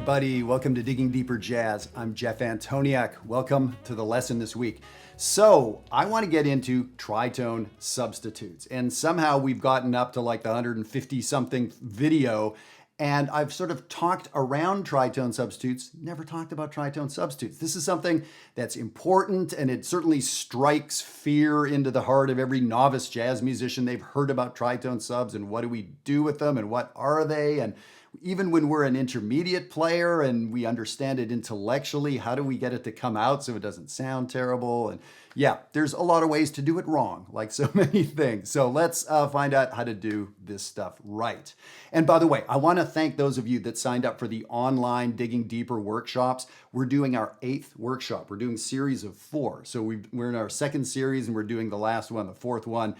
everybody. Welcome to Digging Deeper Jazz. I'm Jeff Antoniuk. Welcome to the lesson this week. So I want to get into tritone substitutes. And somehow we've gotten up to like the 150 something video. And I've sort of talked around tritone substitutes, never talked about tritone substitutes. This is something that's important, and it certainly strikes fear into the heart of every novice jazz musician. They've heard about tritone subs and what do we do with them and what are they? And even when we're an intermediate player and we understand it intellectually, how do we get it to come out so it doesn't sound terrible? And yeah, there's a lot of ways to do it wrong, like so many things. So let's find out how to do this stuff right. And by the way, I want to thank those of you that signed up for the online Digging Deeper workshops. We're doing our 8th workshop. We're doing a series of 4. So we're in our 2nd series and we're doing the last one, the 4th one,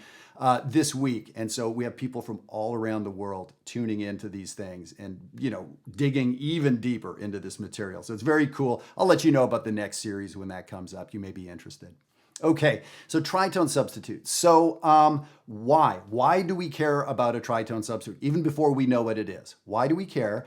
this week. And so we have people from all around the world tuning into these things and, digging even deeper into this material. So it's very cool. I'll let you know about the next series when that comes up. You may be interested. Okay, so tritone substitutes. So why? Why do we care about a tritone substitute, even before we know what it is? Why do we care?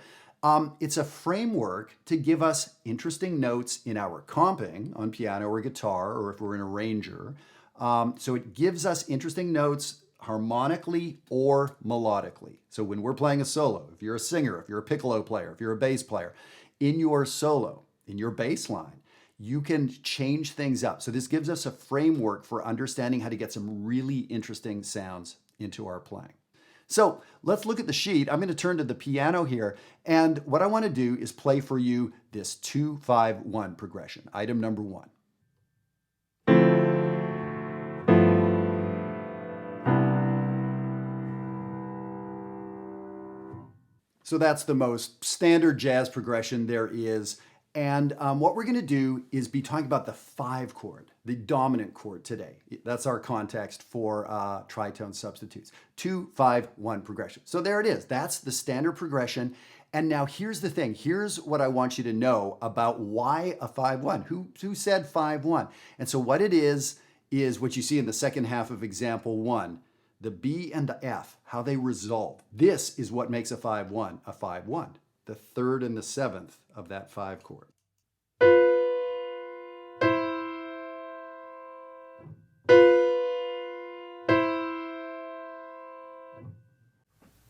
It's a framework to give us interesting notes in our comping on piano or guitar, or if we're an arranger. So it gives us interesting notes harmonically or melodically. So when we're playing a solo, if you're a singer, if you're a piccolo player, if you're a bass player, in your solo, in your bass line, you can change things up. So this gives us a framework for understanding how to get some really interesting sounds into our playing. So let's look at the sheet. I'm going to turn to the piano here. And what I want to do is play for you this 2-5-1 progression, item number 1. So that's the most standard jazz progression there is. And what we're going to do is be talking about the 5 chord, the dominant chord today. That's our context for tritone substitutes. 2-5-1 progression. So there it is. That's the standard progression. And now here's the thing. Here's what I want you to know about why a 5-1. Who said 5-1? And so what it is what you see in the second half of example 1. The B and the F, how they resolve. This is what makes a 5-1 a 5-1. The 3rd and the 7th of that 5 chord.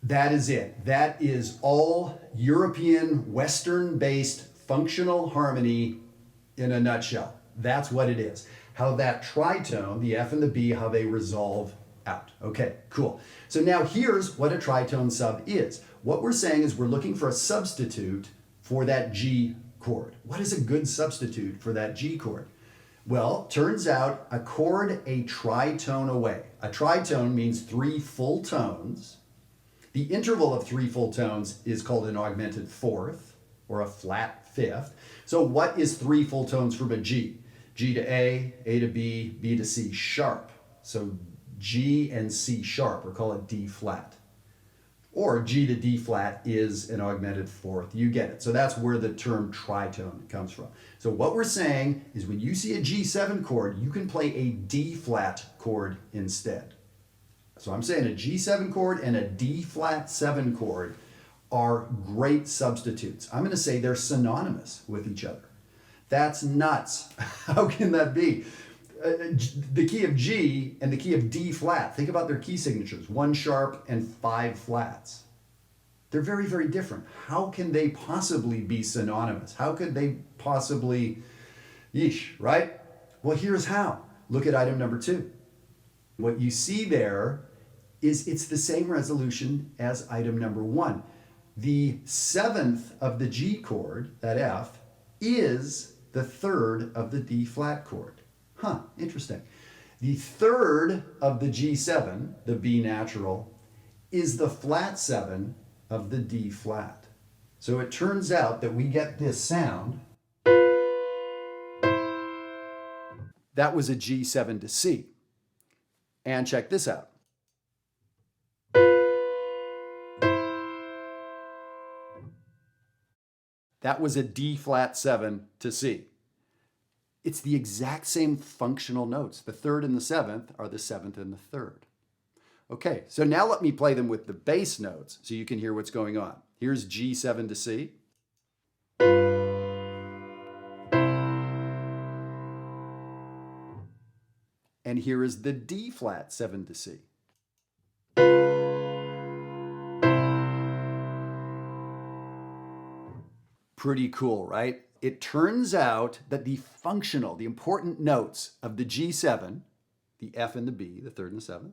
That is it. That is all European, Western-based functional harmony in a nutshell. That's what it is. How that tritone, the F and the B, how they resolve out. Okay, cool. So now here's what a tritone sub is. What we're saying is we're looking for a substitute for that G chord. What is a good substitute for that G chord? Well, turns out a chord a tritone away. A tritone means 3 full tones. The interval of 3 full tones is called an augmented 4th or a flat 5th. So what is 3 full tones from a G? G to A to B, B to C sharp. So G and C sharp, or call it D flat. Or G to D flat is an augmented 4th. You get it. So that's where the term tritone comes from. So what we're saying is when you see a G7 chord, you can play a D flat chord instead. So I'm saying a G7 chord and a D flat 7 chord are great substitutes. I'm going to say they're synonymous with each other. That's nuts. How can that be? The key of G and the key of D flat, think about their key signatures, 1 sharp and 5 flats. They're very, very different. How can they possibly be synonymous? How could they possibly, right? Well, here's how. Look at item number 2. What you see there is it's the same resolution as item number 1. The 7th of the G chord, that F, is the 3rd of the D flat chord. Interesting. The 3rd of the G7, the B natural, is the flat 7 of the D flat. So it turns out that we get this sound. That was a G7 to C. And check this out. That was a D flat 7 to C. It's the exact same functional notes. The 3rd and the 7th are the 7th and the 3rd. Okay, so now let me play them with the bass notes so you can hear what's going on. Here's G7 to C. And here is the D flat 7 to C. Pretty cool, right? It turns out that the functional, the important notes of the G7, the F and the B, the 3rd and the 7th,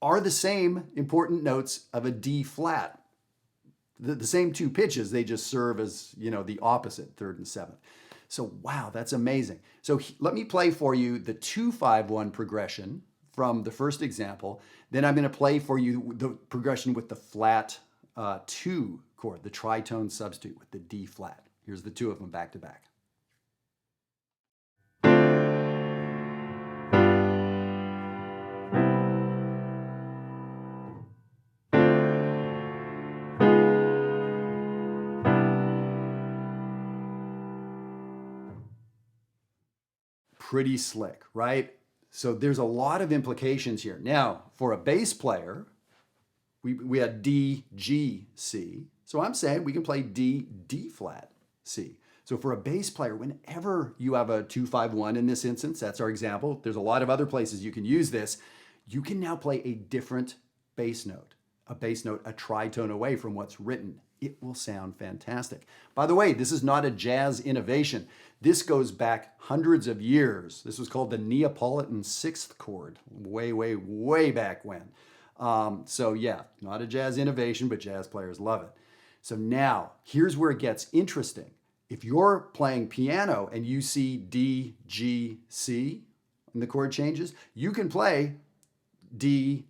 are the same important notes of a D flat. The same two pitches, they just serve as, the opposite, 3rd and 7th. So wow, that's amazing. So let me play for you the 2-5-1 progression from the first example. Then I'm going to play for you the progression with the flat 2 chord, the tritone substitute with the D flat. Here's the two of them back to back. Pretty slick, right? So there's a lot of implications here. Now, for a bass player, we had D, G, C. So I'm saying we can play D, D flat, C. So for a bass player, whenever you have a 2-5-1 in this instance, that's our example. There's a lot of other places you can use this. You can now play a different bass note, a tritone away from what's written. It will sound fantastic. By the way, this is not a jazz innovation. This goes back hundreds of years. This was called the Neapolitan 6th chord, way, way, way back when. So yeah, not a jazz innovation, but jazz players love it. So now, here's where it gets interesting. If you're playing piano and you see D, G, C in the chord changes, you can play D,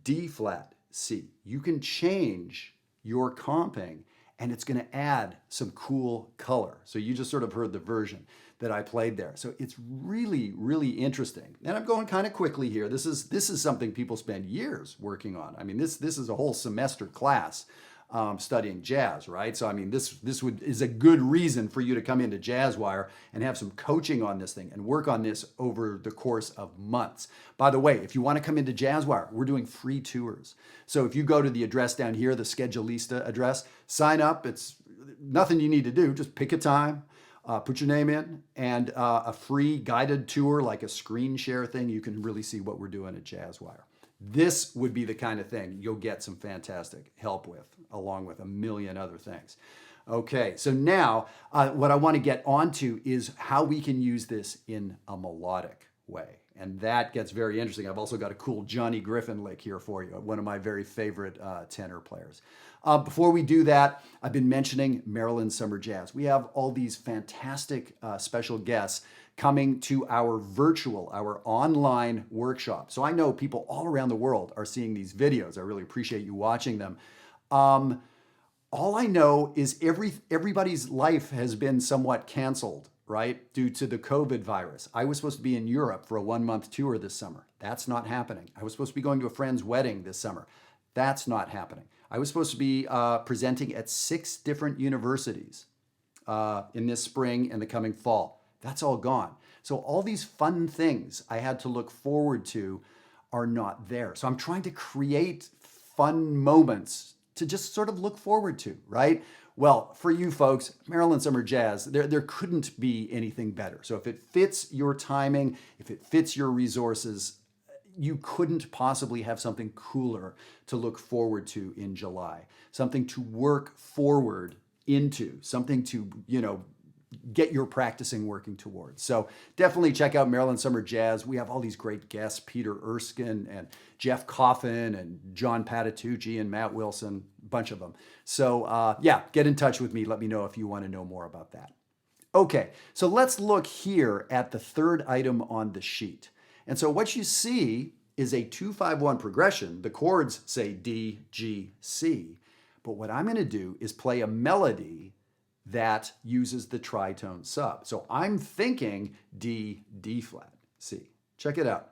D flat, C. You can change your comping and it's going to add some cool color. So you just sort of heard the version that I played there. So it's really, really interesting. And I'm going kind of quickly here. This is something people spend years working on. I mean, this is a whole semester class studying jazz, right? So I mean, this is a good reason for you to come into Jazzwire and have some coaching on this thing and work on this over the course of months. By the way, if you want to come into Jazzwire, we're doing free tours. So if you go to the address down here, the Schedulista address, sign up. It's nothing you need to do. Just pick a time, put your name in, and a free guided tour, like a screen share thing. You can really see what we're doing at Jazzwire. This would be the kind of thing you'll get some fantastic help with, along with a million other things. Okay, so now what I want to get onto is how we can use this in a melodic way. And that gets very interesting. I've also got a cool Johnny Griffin lick here for you, one of my very favorite tenor players. Before we do that, I've been mentioning Maryland Summer Jazz. We have all these fantastic special guests coming to our online workshop. So I know people all around the world are seeing these videos. I really appreciate you watching them. All I know is everybody's life has been somewhat canceled, right? Due to the COVID virus. I was supposed to be in Europe for a 1-month tour this summer. That's not happening. I was supposed to be going to a friend's wedding this summer. That's not happening. I was supposed to be presenting at 6 different universities in this spring and the coming fall. That's all gone. So all these fun things I had to look forward to are not there. So I'm trying to create fun moments to just sort of look forward to, right? Well, for you folks, Maryland Summer Jazz, there couldn't be anything better. So if it fits your timing, if it fits your resources, you couldn't possibly have something cooler to look forward to in July, something to work forward into, something to, get your practicing working towards. So definitely check out Maryland Summer Jazz. We have all these great guests, Peter Erskine and Jeff Coffin and John Patitucci and Matt Wilson, a bunch of them. So yeah, get in touch with me. Let me know if you want to know more about that. Okay, so let's look here at the third item on the sheet. And so what you see is a 2-5-1 progression. The chords say D, G, C. But what I'm going to do is play a melody that uses the tritone sub. So I'm thinking D, D flat, C. Check it out.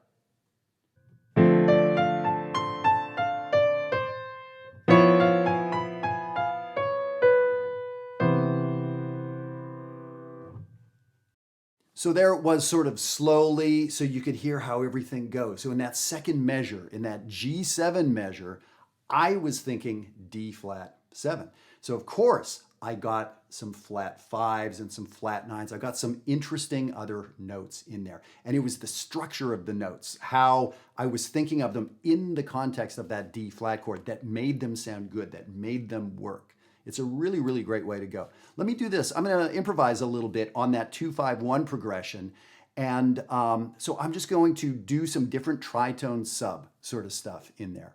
So there it was, sort of slowly, so you could hear how everything goes. So in that second measure, in that G7 measure, I was thinking D flat 7. So of course, I got some flat fives and some flat nines. I got some interesting other notes in there. And it was the structure of the notes, how I was thinking of them in the context of that D flat chord that made them sound good, that made them work. It's a really, really great way to go. Let me do this. I'm going to improvise a little bit on that 2-5-1 progression. And so I'm just going to do some different tritone sub sort of stuff in there.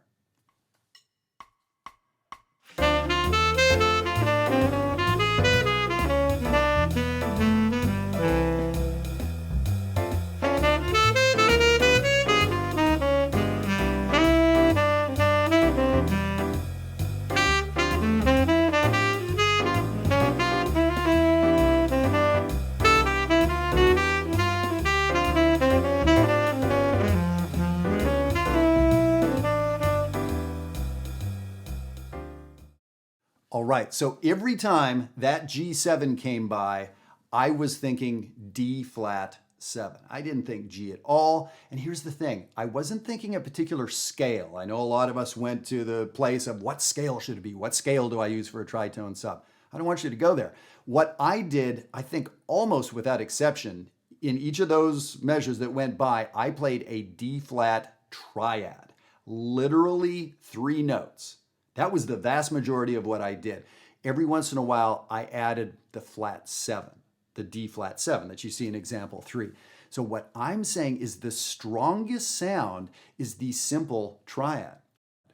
All right, so every time that G7 came by, I was thinking D flat 7. I didn't think G at all. And here's the thing, I wasn't thinking a particular scale. I know a lot of us went to the place of what scale should it be? What scale do I use for a tritone sub? I don't want you to go there. What I did, I think almost without exception, in each of those measures that went by, I played a D flat triad, literally 3 notes. That was the vast majority of what I did. Every once in a while, I added the flat 7, the D flat 7 that you see in example 3. So what I'm saying is the strongest sound is the simple triad.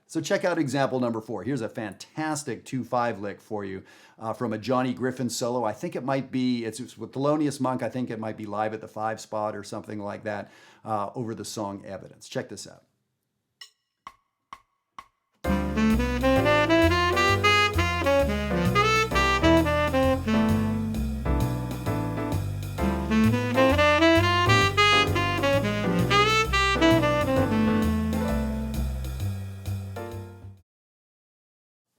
So check out example number 4. Here's a fantastic 2-5 lick for you from a Johnny Griffin solo. I think it might be, it's with Thelonious Monk, I think it might be live at the 5 spot or something like that over the song Evidence. Check this out.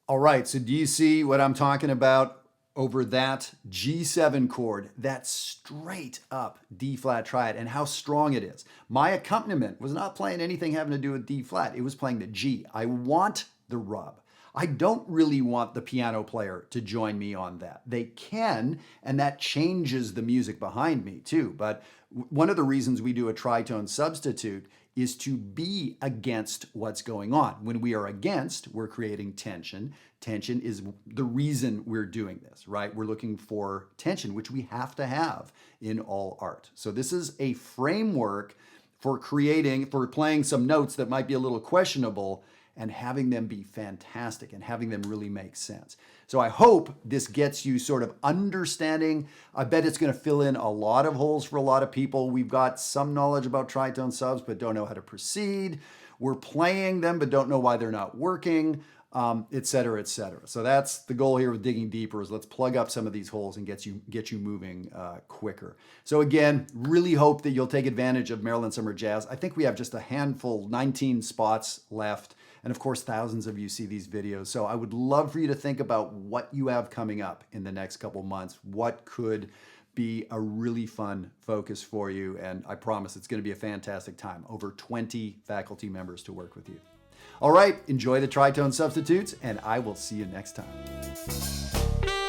All right, so do you see what I'm talking about over that G7 chord, that straight up D flat triad, and how strong it is? My accompaniment was not playing anything having to do with D flat. It was playing the G. I want the rub. I don't really want the piano player to join me on that. They can, and that changes the music behind me too. But one of the reasons we do a tritone substitute is to be against what's going on. When we are against, we're creating tension. Tension is the reason we're doing this, right? We're looking for tension, which we have to have in all art. So this is a framework for playing some notes that might be a little questionable and having them be fantastic and having them really make sense. So I hope this gets you sort of understanding. I bet it's going to fill in a lot of holes for a lot of people. We've got some knowledge about tritone subs, but don't know how to proceed. We're playing them, but don't know why they're not working, et cetera, et cetera. So that's the goal here with Digging Deeper is let's plug up some of these holes and get you moving quicker. So again, really hope that you'll take advantage of Maryland Summer Jazz. I think we have just a handful, 19 spots left. And of course, thousands of you see these videos. So I would love for you to think about what you have coming up in the next couple months. What could be a really fun focus for you? And I promise it's going to be a fantastic time. Over 20 faculty members to work with you. All right, enjoy the tritone substitutes, and I will see you next time.